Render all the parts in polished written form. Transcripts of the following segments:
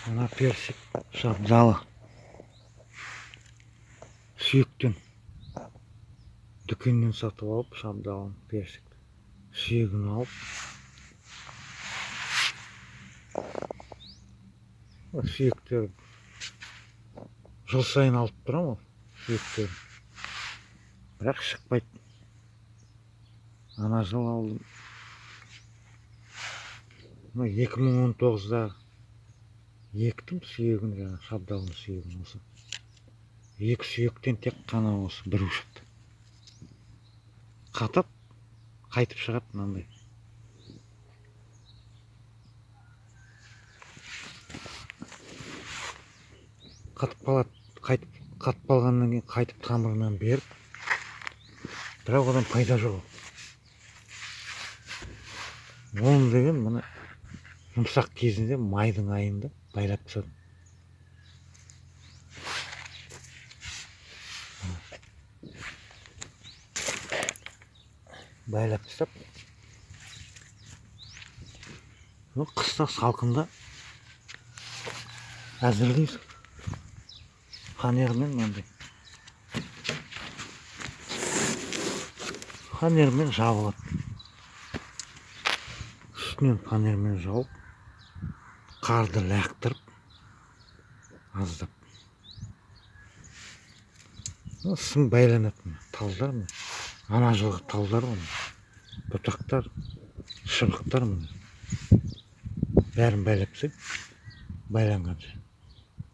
Мына персик шабдалы сүйектен дүкеннен сатып алып, шабдалын персик сүйегін алып, сүйектер жыл сайын алып тұрам ол сүйектер, бірақ шықпайды. Ана жыл алдым, 2019-да ектім сүйегін, шабдалын сүйегін. Осы екі сүйектен тек қана осы біреу шықты. Қатып қайтып шығады мынандай. Қатып қалады, қатып қалғаннан кейін қайтып тамырынан беріп, бірақ одан пайда жоқ. Оның деген мына жұмсақ кезінде майдың айында байлап тастадым. Байлап тастап, қыста салқында әзірлейсің. Фанермен мынандай. Фанермен жабылады. Үстінен фанермен жауып, қарды лақтырып, аздап. Сым байланатын талдар, ана жылғы талдар, бұтақтар, шыбықтар, бәрін байлап тастайды, байланғанша.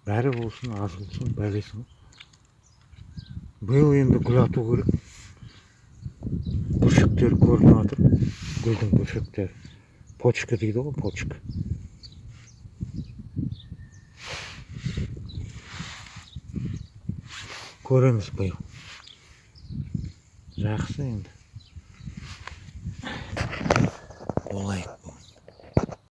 Бәрі болсын, аз болсын, байлайсың. Биыл енді гүл ату керек. Бүршіктер көрініп жатыр. Гүлдің бүршіктері. Почка дейді ғой, почка. Көреміз биыл. Жақсы енді. Болайық.